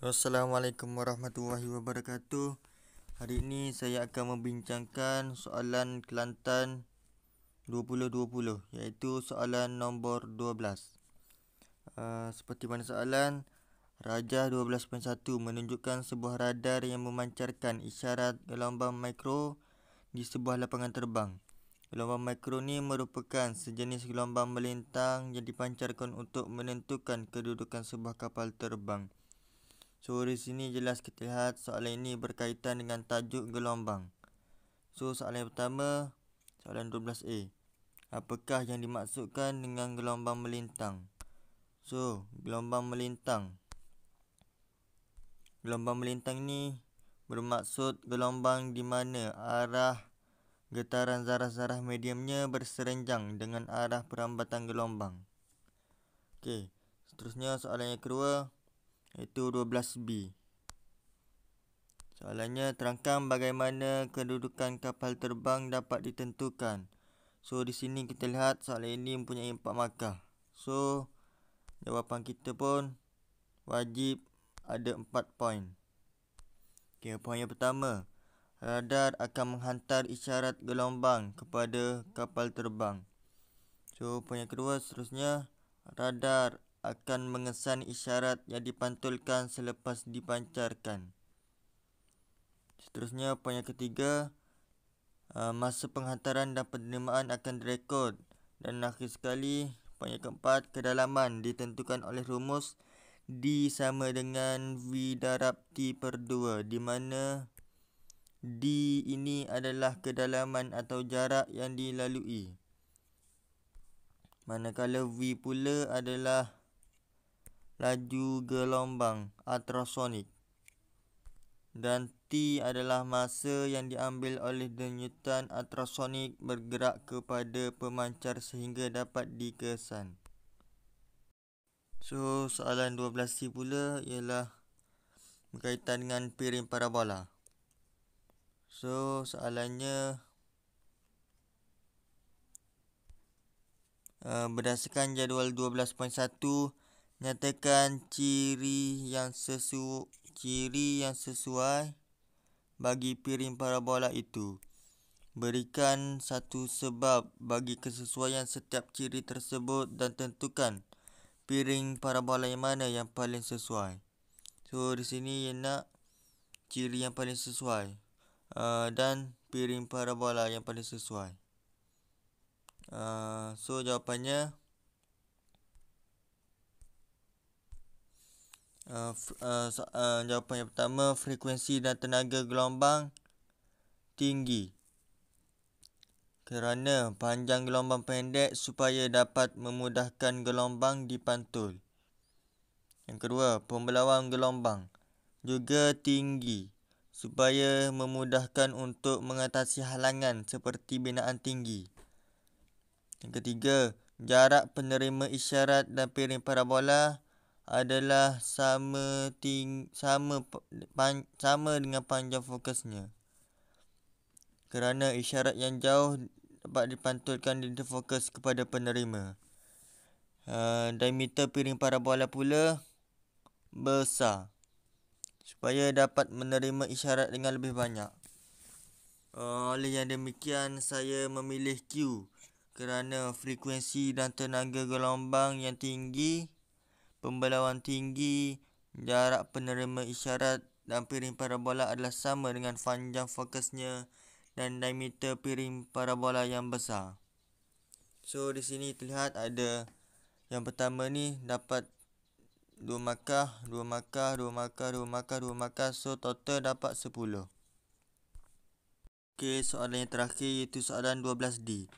Assalamualaikum warahmatullahi wabarakatuh. Hari ini saya akan membincangkan soalan Kelantan 2020 iaitu soalan nombor 12. Seperti mana soalan, Rajah 12.1 menunjukkan sebuah radar yang memancarkan isyarat gelombang mikro di sebuah lapangan terbang. Gelombang mikro ni merupakan sejenis gelombang melintang yang dipancarkan untuk menentukan kedudukan sebuah kapal terbang. So di sini jelas kita lihat soalan ini berkaitan dengan tajuk gelombang. So soalan yang pertama, soalan 12A. Apakah yang dimaksudkan dengan gelombang melintang? So gelombang melintang ni bermaksud gelombang di mana arah getaran zarah-zarah mediumnya berserenjang dengan arah perambatan gelombang. Okey, seterusnya soalan yang kedua iaitu 12B. Soalannya, terangkan bagaimana kedudukan kapal terbang dapat ditentukan. So di sini kita lihat soalan ini mempunyai 4 markah. So jawapan kita pun wajib ada 4 poin. Okey, poin yang pertama, radar akan menghantar isyarat gelombang kepada kapal terbang. So poin yang kedua seterusnya, radar akan mengesan isyarat yang dipantulkan selepas dipancarkan. Seterusnya poin yang ketiga, masa penghantaran dan penerimaan akan direkod. Dan akhir sekali, poin yang keempat, kedalaman ditentukan oleh rumus D sama dengan V darab T per 2, di mana D ini adalah kedalaman atau jarak yang dilalui, manakala V pula adalah laju gelombang ultrasonik, dan T adalah masa yang diambil oleh denyutan ultrasonik bergerak kepada pemancar sehingga dapat dikesan. So soalan 12C pula ialah berkaitan dengan piring parabola. So soalannya, berdasarkan jadual 12.1, nyatakan ciri yang sesuai bagi piring parabola itu. Berikan satu sebab bagi kesesuaian setiap ciri tersebut dan tentukan piring parabola yang mana yang paling sesuai. So di sini ia nak ciri yang paling sesuai dan piring parabola yang paling sesuai. So jawapannya jawapan yang pertama, frekuensi dan tenaga gelombang tinggi kerana panjang gelombang pendek supaya dapat memudahkan gelombang dipantul. Yang kedua, pembelawang gelombang juga tinggi supaya memudahkan untuk mengatasi halangan seperti binaan tinggi. Yang ketiga, jarak penerima isyarat dan piring parabola adalah sama dengan panjang fokusnya, kerana isyarat yang jauh dapat dipantulkan di fokus kepada penerima. Diameter piring parabola pula besar supaya dapat menerima isyarat dengan lebih banyak. Oleh yang demikian, saya memilih Q kerana frekuensi dan tenaga gelombang yang tinggi, pembelawang tinggi, jarak penerima isyarat dan piring parabola adalah sama dengan panjang fokusnya dan diameter piring parabola yang besar. So di sini terlihat ada yang pertama ni dapat 2 markah, 2 markah, 2 markah, 2 markah, 2 markah, so total dapat 10. Okey, soalan yang terakhir iaitu soalan 12D.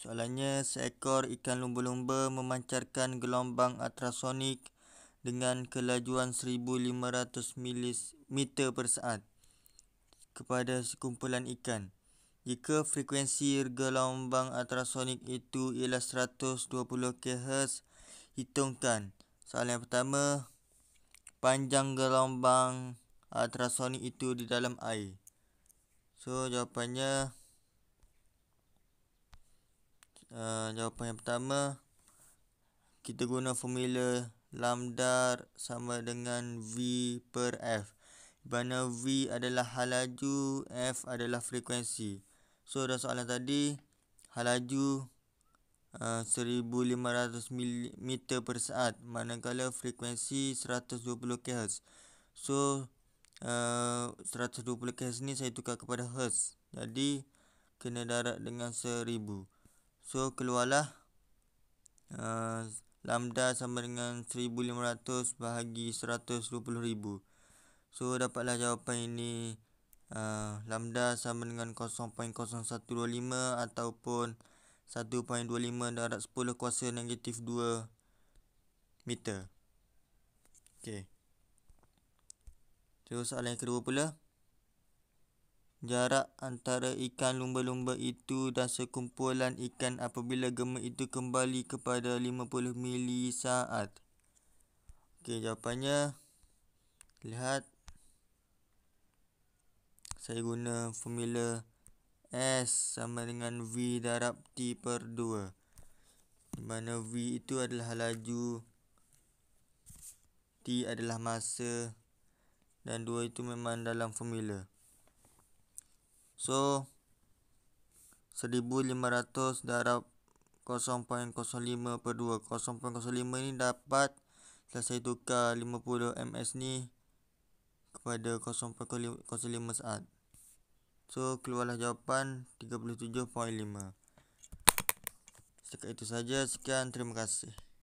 Soalannya, seekor ikan lumba-lumba memancarkan gelombang ultrasonik dengan kelajuan 1500 meter per saat kepada sekumpulan ikan. Jika frekuensi gelombang ultrasonik itu ialah 120 kHz, hitungkan. Soalan yang pertama, panjang gelombang ultrasonik itu di dalam air. So jawapan yang pertama, kita guna formula lambda sama dengan V per F, di mana V adalah hal laju, F adalah frekuensi. So dalam soalan tadi, hal laju 1500 meter per saat, manakala frekuensi 120 kHz. So 120 kHz ni saya tukar kepada Hertz, jadi kena darab dengan 1000. So keluarlah lambda sama dengan 1500 bahagi 120,000. So dapatlah jawapan ini, lambda sama dengan 0.0125 ataupun 1.25 darab 10 kuasa negatif 2 meter. Okey. Terus soalan yang kedua pula. Jarak antara ikan lumba-lumba itu dan sekumpulan ikan apabila gemuk itu kembali kepada 50 milisaat. Okey, jawapannya lihat. Saya guna formula S sama dengan V darab T per 2, di mana V itu adalah laju, T adalah masa, dan 2 itu memang dalam formula. So 1500 darab 0.05 per 2. 0.05 ni dapat setelah saya tukar 50 ms ni kepada 0.05 saat. So keluarlah jawapan 37.5. Setakat itu saja. Sekian, terima kasih.